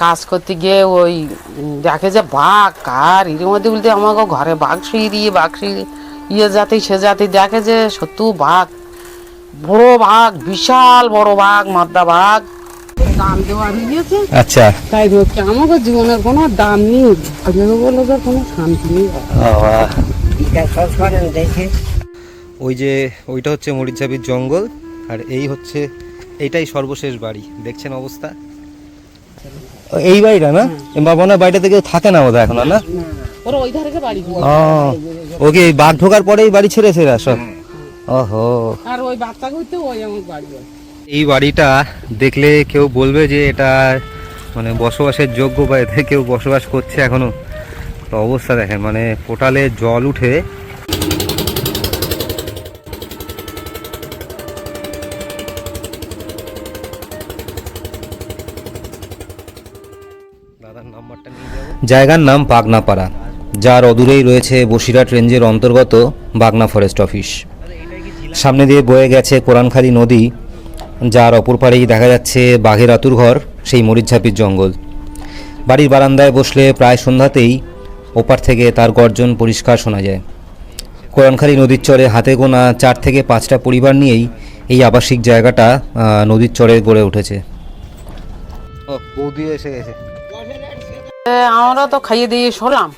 কাজ করতে গিয়ে ওই দেখে যে বাঘ কার এর মধ্যে বলতে আমাকে ঘরে বাঘ শুয়ে ইয়ে জাতি সে জাতি দেখে যে সত্যি বাঘ, বড় বাঘ, বিশাল বড় বাঘ, মাদ্দা বাঘ। দাম দেওয়া হয়েছে। আচ্ছা, তাই হচ্ছে আমাকে জীবনের কোনো দাম নেই, বলে যে কোনো শান্তি নেই। ওই যে ওইটা হচ্ছে মরিচঝাপির জঙ্গল, আর এই হচ্ছে এইটাই সর্বশেষ বাড়ি। দেখছেন অবস্থা। এই বাড়িটা না বাবা, বাড়িটাতে কেউ থাকে না বোধহয় এখন, না? ওরা ওই ধারে বাড়ি। ওকে বাঘ ঢোকার পরেই বাড়ি ছেড়েছে এরা সব। ওহো। আর ওই বাচ্চা করতে ওই আমার বাড়ি। এই বাড়িটা দেখলে কেউ বলবে যে এটা মানে বসবাসের যোগ্য, বা এতে কেউ বসবাস করছে এখনো। তো অবস্থা দেখেন, মানে পোটালে জল উঠে। জায়গার নাম বাগনাপাড়া, যার অদূরেই রয়েছে বসিরহাট রেঞ্জের অন্তর্গত বাগনা ফরেস্ট অফিস। সামনে দিয়ে বয়ে গেছে কোরানখালী নদী, যার অপর পাড়েই দেখা যাচ্ছে বাঘের আতুরঘর, সেই মরিচঝাপির জঙ্গল। বাড়ির বারান্দায় বসলে প্রায় সন্ধ্যাতেই ওপার থেকে তার গর্জন পরিষ্কার শোনা যায়। কোরানখালী নদীর চরে হাতে গোনা 4 থেকে 5টা পরিবার নিয়েই এই আবাসিক জায়গাটা নদীর চরে গড়ে উঠেছে। বৌদি এসে গেছে। আমরা তো খাইয়ে দিয়ে শোলাম,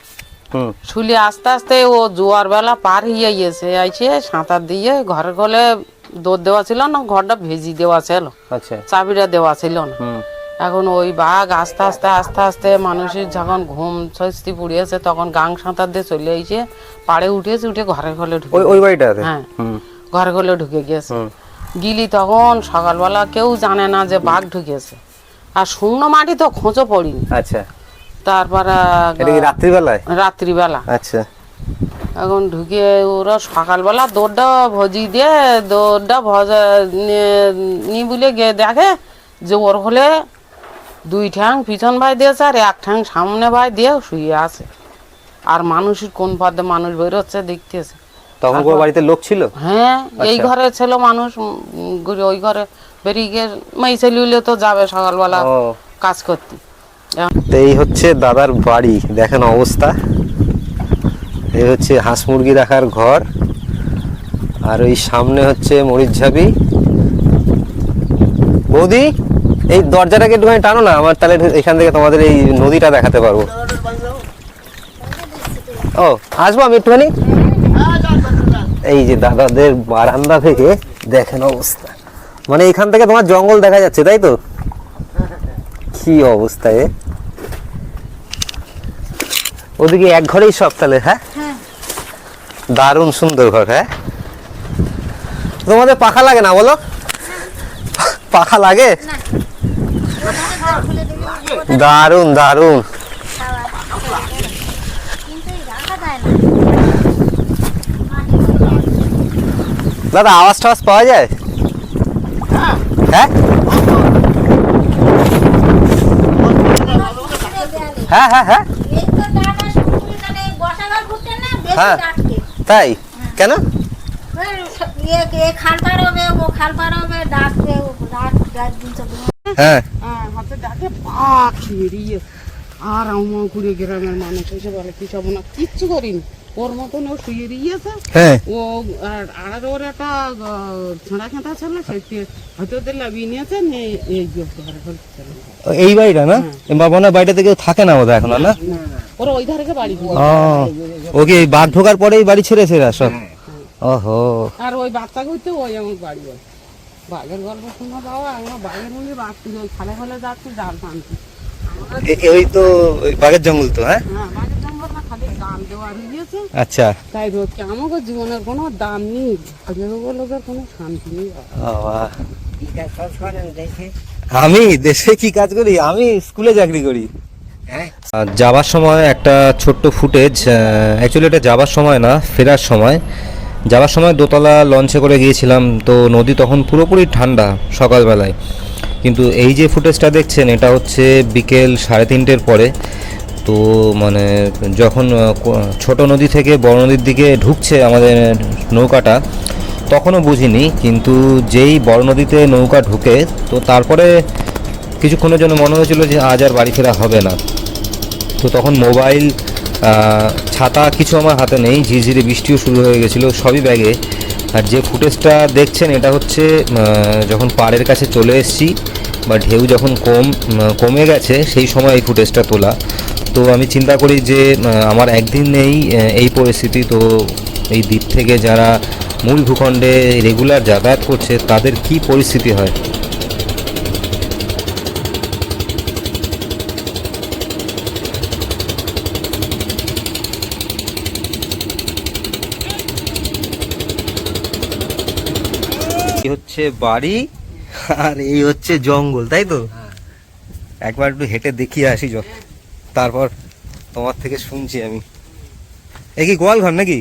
শুলে আস্তে আস্তে ও জোয়ার বেলা পার হয়ে গিয়েছে, আইছে সাঁতার দিয়ে ঘরে গলে দৌড় দেওয়া ছিল না, ঘরটা ভেজি দেওয়া ছিল, চাবিটা দেওয়া ছিল না। এখন ওই বাঘ আস্তে আস্তে আস্তে আস্তে মানুষের যখন ঘুম স্বস্তি পুড়িয়েছে তখন গাং সাঁতার দিয়ে চলে আইছে, পাড়ে উঠেছে, উঠে ঘরে গলে ঢুকে। হ্যাঁ, ঘরে গলে ঢুকে গিয়েছে। গিলি তখন সকালবেলা কেউ জানে না যে বাঘ ঢুকেছে, আর শূন্য মাটি তো খোঁজো পড়িনি। আচ্ছা, তারপরে রাত্রিবেলা। আচ্ছা, এখন ঢুকে ওরা সকালবেলা দৌড়টা ভজি দিয়ে দৌড়টা ভজা নি বলে গিয়ে দেখে যে ওর হলে 2 ঠ্যাং পিছন ভাই দিয়েছে আর 1 ঠ্যাং সামনে ভাই দিয়ে শুয়ে আছে, আর মানুষের কোন পথে মানুষ বেরোচ্ছে দেখতেছে। তখন বাড়িতে লোক ছিল? হ্যাঁ, এই ঘরে ছিল মানুষ, ওই ঘরে বেরিয়ে গিয়ে মেয়ে ছেলে তো যাবে সকালবেলা কাজ করতে। এই হচ্ছে দাদার বাড়ি, দেখেন অবস্থা। এই হচ্ছে হাঁস মুরগি রাখার ঘর, আর ওই সামনে হচ্ছে মরিচঝাপি। বৌদি, এই দরজাটাকে একটুখানি টানো না আমার, তাহলে এখান থেকে তোমাদের এই নদীটা দেখাতে পারবো। ও আসবো আমি একটুখানি। এই যে দাদাদের বারান্দা থেকে দেখেন অবস্থা, মানে এখান থেকে তোমার জঙ্গল দেখা যাচ্ছে, তাই তো? কি অবস্থা! ওদিকে এক ঘরেই সব তাহলে? হ্যাঁ, দারুণ সুন্দর ঘর। হ্যাঁ, তোমাদের পাখা লাগে না বলো? পাখা লাগে? দারুণ দারুণ। দাদা আওয়াজ টাওয়াজ পাওয়া যায়? হ্যাঁ হ্যাঁ হ্যাঁ হ্যাঁ হ্যাঁ, তাই কেন? হ্যাঁ, আর আমার ঘুরে গ্রামের মানুষ এসে বলে কি সব না, কিচ্ছু করিনি, ওর মতন ও শুয়ে দিয়েছে। ও আর ওর একটা ছোঁড়া খেঁটা ছিল, সেটি হয়তো লাভিয়ে নিয়েছে। এই বাড়িটা না বাবা, বাড়িটাতে কেউ থাকে না বোধহয় এখন, না? ওরা ওই ধারে বাড়ি। ওকে বাঘ ঢোকার পরেই বাড়ি ছেড়েছে এরা সব। ওহো। আর ওই বাচ্চা করতে ওই আমার বাড়ি। বাঘের গল্প শোনা বাবা, আমরা বাঘের মধ্যে রাখছি, ওই খালে খালে যাচ্ছি জাল টানছি। ওই তো বাঘের জঙ্গল তো? হ্যাঁ, বাঘের জঙ্গল না, খালি দাম দেওয়া হয়েছে। আচ্ছা, তাই হচ্ছে আমাকে জীবনের কোনো দাম নেই, লোকের কোনো শান্তি নেই। আমি দেশে কি কাজ করি? আমি স্কুলে চাকরি করি। যাবার সময় একটা ছোট্ট ফুটেজ, অ্যাকচুয়ালি এটা যাবার সময় না, ফেরার সময়। যাওয়ার সময় দোতলা লঞ্চে করে গিয়েছিলাম, তো নদী তখন পুরোপুরি ঠান্ডা সকালবেলায়। কিন্তু এই যে ফুটেজটা দেখছেন, এটা হচ্ছে বিকেল 3:30-এর পরে। তো মানে যখন ছোট নদী থেকে বড় নদীর দিকে ঢুকছে আমাদের নৌকাটা, তখনও বুঝিনি, কিন্তু যেই বড় নদীতে নৌকা ঢুকে তো তারপরে কিছুক্ষণের জন্য মনে হয়েছিল যে আজ আর বাড়ি ফেরা হবে না। তো তখন মোবাইল, ছাতা কিছু আমার হাতে নেই, ঝিরঝিরে বৃষ্টিও শুরু হয়ে গেছিলো, সবই ব্যাগে। আর যে ফুটেজটা দেখছেন এটা হচ্ছে যখন পাড়ের কাছে চলে এসেছি বা ঢেউ যখন কমে গেছে সেই সময় এই ফুটেজটা তোলা। তো আমি চিন্তা করি যে আমার একদিন নেই এই পরিস্থিতি, তো এই দ্বীপ থেকে যারা মূল ভূখণ্ডে রেগুলার যাতায়াত করছে তাদের কি পরিস্থিতি হয়। এই হচ্ছে বাড়ি আর এই হচ্ছে জঙ্গল, তাই তো? একবার একটু হেঁটে দেখিয়ে আসি তারপর তোমার থেকে শুনছি আমি। এ কি গোয়াল ঘর নাকি?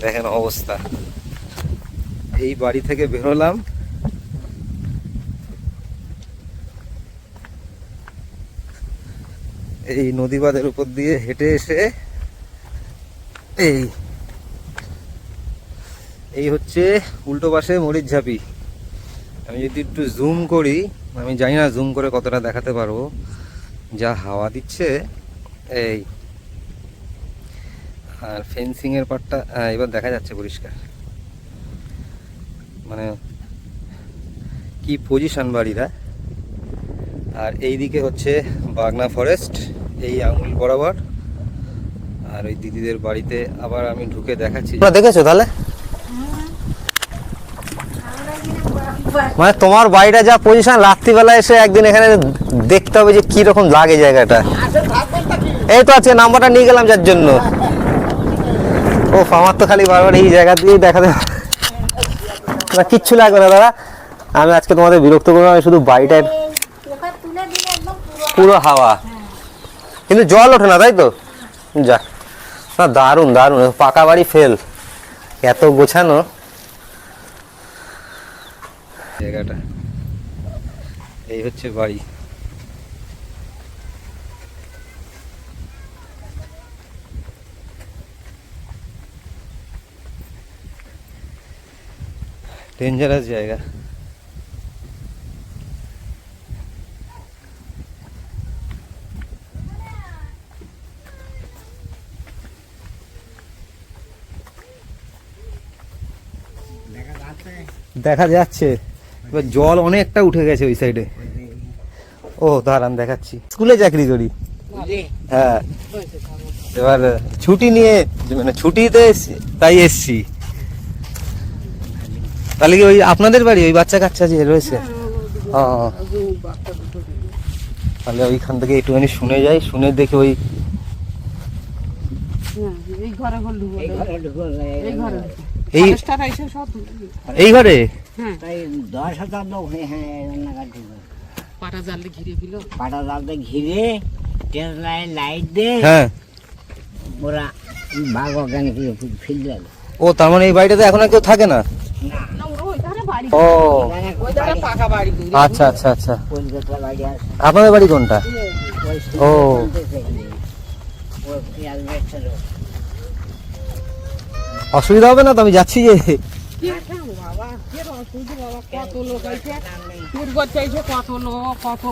দেখেন অবস্থা। এই বাড়ি থেকে বেরোলাম, এই নদী বাঁধের উপর দিয়ে হেঁটে এসে এই হচ্ছে উল্টো পাশে মরিচঝাপি। আমি যদি একটু জুম করি, আমি জানি না জুম করে কতটা দেখাতে পারবো, যা হাওয়া দিচ্ছে। এই আর ফেন্সিং এর পাটটা এবার দেখা যাচ্ছে পরিষ্কার, মানে কি পজিশন বাড়িটা। আর এই দিকে হচ্ছে বাগনা ফরেস্ট, এই আঙুল বরাবর। আর ওই দিদিদের বাড়িতে আবার আমি ঢুকে দেখাচ্ছি। দেখেছো তাহলে? মানে তোমার বাড়িটা যা পজিশন, রাত্রিবেলা এসে একদিন এখানে দেখতে হবে যে কি রকম লাগে জায়গাটা। এই তো আছে, নাম্বারটা নিয়ে গেলাম যার জন্য। ও আমার তো খালি বারবার এই জায়গা দিয়েই দেখাতে না, কিচ্ছু লাগবে না দাদা। আমি আজকে তোমাদের বিরক্ত করবো, আমি শুধু বাড়িটার পুরো হাওয়া, কিন্তু জল ওঠে না, তাই তো? যা না, দারুণ দারুণ পাকা বাড়ি ফেল, এত গোছানো জায়গাটা। এই হচ্ছে বাড়ি। ডেঞ্জারাস জায়গা। দেখা যাচ্ছে, এবার জল অনেকটা উঠে গেছে ওই সাইডে। ও দাঁড়ান দেখাচ্ছি, স্কুলে চাকরি করি। হ্যাঁ, এবার ছুটি নিয়ে, মানে ছুটিতে তাই এসছি। তাহলে কি ওই আপনাদের বাড়ি ওই বাচ্চা কাচ্চা যে রয়েছে? তাহলে ওইখান থেকে একটুখানি শুনে যাই, শুনে দেখে ওই এই ঘরে পাটা জাল ঘিরে লাইট দে। হ্যাঁ, ওরা বাঘ অজ্ঞানী ফিল গেল। ও তার মানে এই বাড়িটাতে এখন আর কেউ থাকে না? ও আচ্ছা আচ্ছা আচ্ছা। আপনাদের বাড়ি কোনটা? ও অসুবিধা হবে না তো? আমি যাচ্ছি যে। কত লোক আছে, কত লোক, কত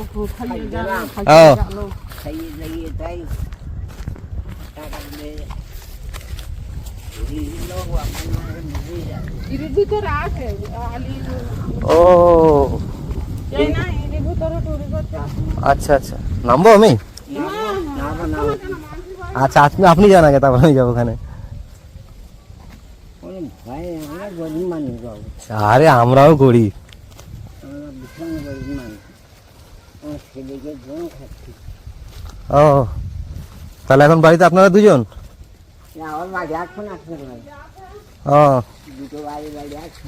খাইয়ে লাগিয়ে তাই টাকা দিয়ে ভিতরে আছে। ও আচ্ছা আচ্ছা, নামবো আমি? আচ্ছা আপনি যান আগে, তারপর আমি যাবো ওখানে। আরে আমরাও গরিব। ও তাহলে এখন বাড়িতে আপনারা দুজন? ও দুটো বাড়ি আছে।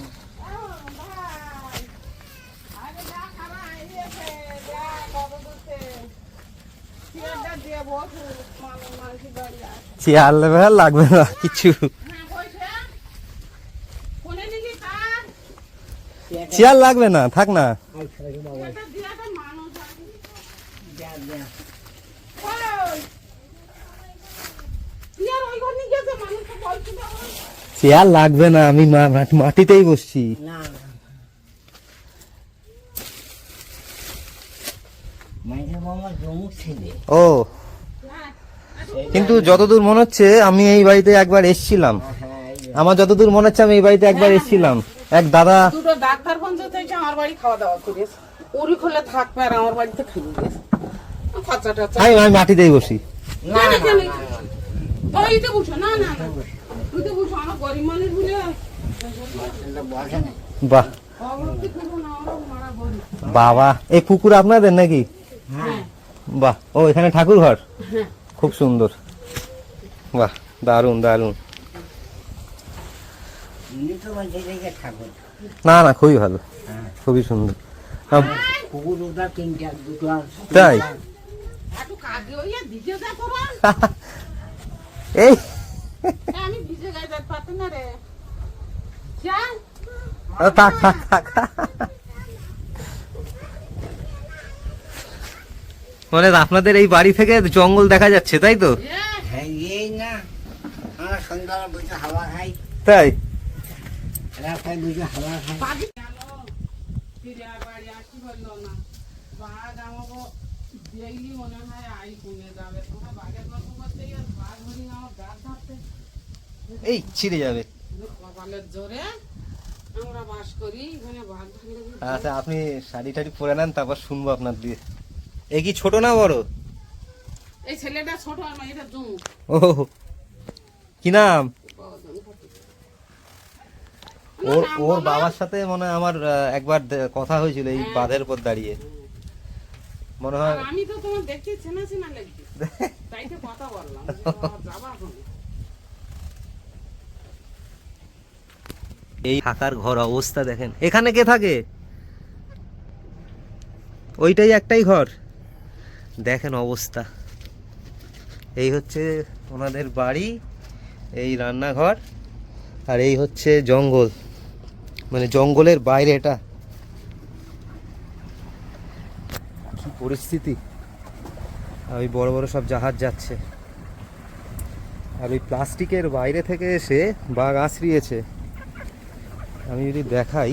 চেয়ার লেভেল লাগবে না কিছু, চেয়ার লাগবে না, থাক না। চেয়ার লাগবে না, আমি মাটিতেই বসছি। মাইনে মামা জমুক ছেলে ও, কিন্তু যতদূর মনে হচ্ছে আমি এই বাড়িতে একবার এসেছিলাম। আমার যতদূর মনে হচ্ছে আমি এই বাড়িতে একবার এসেছিলাম। এক দাদা দুটো ডাক্তার পঞ্চায়েত এসে আমার বাড়ি খাওয়া দাওয়া করেছে, উড়ি খুলে থাকবে আর আমার বাড়িতে খেয়ে গেছে খরচা টরচা। আমি মাটিতেই বসি। না না কেন ওইতে বসো, না না না ওইতে বসো, আমার গরিব মানুষ বলে বসে না বাহ অবলম্বি করবো না, আমরা মারা গরিব। বাবা, এই পুকুর আপনাদের নাকি? হ্যাঁ বাহ, ও এখানে ঠাকুর ঘর, হ্যাঁ। খুব সুন্দর। বাহ, দারুণ দারুণ। এমনি তো বলছে যে ঠাকুর না না, খুবই ভালো, খুবই সুন্দর। কুকুর ওটা তিনটা দুটো আর তাই? একটু কাজে হইয়া দিতে যা করো। এই আমি ভিজে গায়ে যেতে পারতাম না রে। যা থাক থাক থাক। মানে আপনাদের এই বাড়ি থেকে জঙ্গল দেখা যাচ্ছে, তাই তো? হ্যাঁ এই না আমরা সন্ধ্যাবেলা বসে হাওয়া খাই, তাই? রাস্তায় বসে হাওয়া খাই। বাড়ি গেল, ফিরে আর বাড়ি আসতে পারলো না। বাঘ আমাকে দেখলি মনে হয় আই কমে যাবে। তোমার বাঘের গল্প করতে গিয়ে বাঘ হরিণ আমার গাছ ধরতে এই ছিঁড়ে যাবে। কপালের জোরে আমরা বাস করি, এখানে বাঘ ধরলে আচ্ছা, আপনি শাড়ি টাড়ি পরে নেন, তারপর শুনবো আপনার দিয়ে। এ কি ছোট না বড়? এই ছেলেটা ছোট আর মেয়েটা জুম। ও, কি নাম ওর? ওর বাবার সাথে মনে হয় আমার একবার কথা হয়েছিল এই বাঁধের উপর দাঁড়িয়ে, মনে হয়। আর আমি তো তোমার দেখতে চেনা চেনা লাগছে, তাই তো কথা বললাম যাবা হবে। এই থাকার ঘর অবস্থা দেখেন। এখানে কে থাকে? ওইটাই একটাই ঘর, দেখেন অবস্থা। এই হচ্ছে ওনাদের বাড়ি, এই রান্নাঘর, আর এই হচ্ছে জঙ্গল, মানে জঙ্গলের বাইরে এটা। কি পরিস্থিতি! আর ওই বড় বড় সব জাহাজ যাচ্ছে, আর ওই প্লাস্টিকের বাইরে থেকে এসে বাঘ আছড়িয়েছে। আমি যদি দেখাই,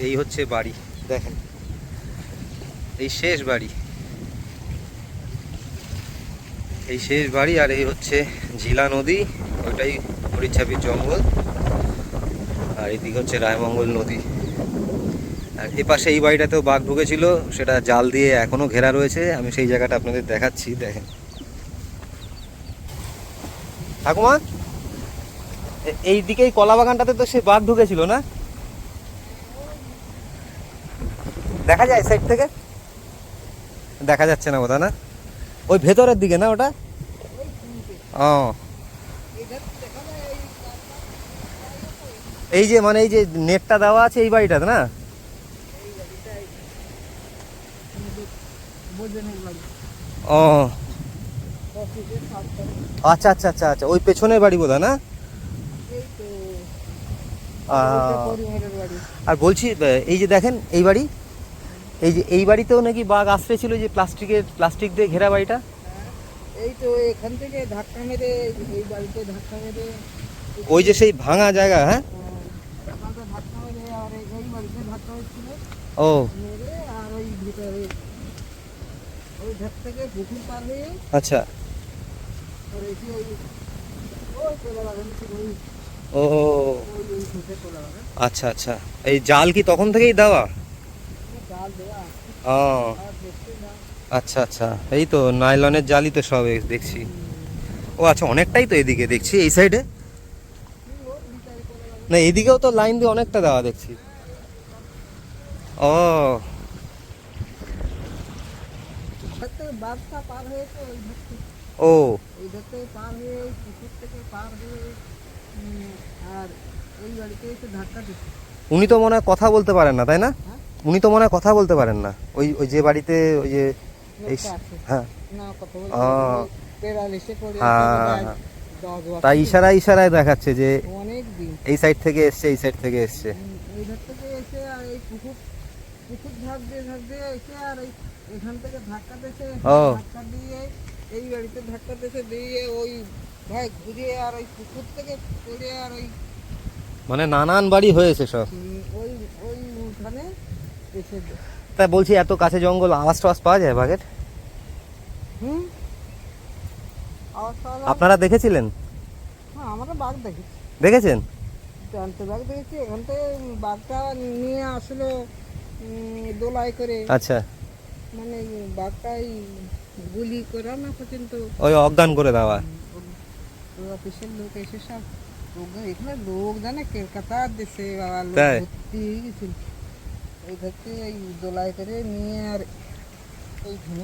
এই হচ্ছে বাড়ি, দেখেন এই শেষ বাড়ি, এই শেষ বাড়ি। আর এই হচ্ছে ঝিলা নদী, ওইটাই হরিচাপির জঙ্গল, আর এদিকে হচ্ছে রায়মঙ্গল নদী। আর এপাশে এই বাড়িটাতেও বাঘ ঢুকেছিল, সেটা জাল দিয়ে এখনো ঘেরা রয়েছে। আমি সেই জায়গাটা আপনাদের দেখাচ্ছি, দেখেন। ঠাকুমা, এই দিকেই কলা বাগানটাতে তো সে বাঘ ঢুকেছিল না? দেখা যায় সাইড থেকে? দেখা যাচ্ছে না বোধহয়, না? ওই ভেতরের দিকে না ওটা? ও, এই যে মানে এই যে নেটটা দেওয়া আছে এই বাড়িটাতে, না? ও আচ্ছা আচ্ছা আচ্ছা আচ্ছা, ওই পেছনের বাড়ি বোধহয়, না? আর বলছি, এই যে দেখেন এই বাড়ি, এই যে এই বাড়িতেও নাকি বাঘ আশ্রয় ছিল, যে প্লাস্টিক দিয়ে ঘেরা বাড়িটা। এই তো এখান থেকে ধাক্কা মেরে এই বাড়িতে ধাক্কা মেরে ওই যে সেই ভাঙা জায়গা, হ্যাঁ? এখানটা ধাক্কা মেরে আর এই বাড়িতে ধাক্কা হচ্ছিল ও মেরে আর ওই ভিতরে ওই ধাক থেকে পুকুর পার হয়ে আচ্ছা, আর এসে ওই চলে লাগান ওই ও ওই ফুটে চলে লাগান আচ্ছা আচ্ছা। এই জাল কি তখন থেকেই দেওয়া? জাল দেওয়া ও আর দেখতে না আচ্ছা আচ্ছা, এই তো নাইলনের জালই তো সব দেখছি। ও আচ্ছা, অনেকটাই তো এদিকে দেখছি, এই সাইডে না, এদিকেও তো লাইন দিয়ে অনেকটা দেওয়া দেখছি। ও বাঘটা পার হয়েছে ওই ধাক থেকে ও ওই ধাক থেকে পার হয়ে এই পুকুর থেকে পার হয়ে আর এই বাড়িতে এসে ধাক্কা দিচ্ছে। উনি তো মনে হয় কথা বলতে পারেন না, তাই না? হ্যাঁ? উনি তো মনে হয় কথা বলতে পারেন না, ওই ওই যে বাড়িতে ওই যে এই লোকটা আছে। হ্যাঁ না কথা ও। বলতে পেরালিসে পড়ে হ্যাঁ, আছে, 10 বছর তাই ইশারায় দেখাচ্ছে যে অনেক দিন এই সাইড থেকে এসছে, এই সাইড থেকে এসছে। এই ধার থেকে এসে আর এই পুকুর ধার দিয়ে এসে আর এই এখান থেকে ধাক্কা দিয়েছে, ও। ধাক্কা দিয়ে এই বাড়িতে ধাক্কা দিয়েছে, দিয়ে ওই ভাই ঘুরে আর ওই পুকুর থেকে পড়ে আর ওই মানে নানান বাড়ি হয়েছে সব। ওই এসে তা বলছি এত কাছে জঙ্গল, আওয়াজ টাওয়াজ পাওয়া যায় বাঘের? হুম আওয়াজ পাওয়া যায়। আপনারা দেখেছিলেন? হ্যাঁ আমরা বাঘ দেখেছি, দেখেছেন? জানতে বাঘ দেখেছি। এখান থেকে বাঘটা নিয়ে আসলো দোলাই করে, আচ্ছা, মানে বাঘটাই গুলি করা না পর্যন্ত ওই অজ্ঞান করে দেওয়া। অফিসের লোক এসে সব এখানে লোক জানে কলকাতার দেশে বাবা লোক তাই? ভর্তি হয়ে গেছিল। এই ধরতে এই দোলাই করে নিয়ে আর এইখানে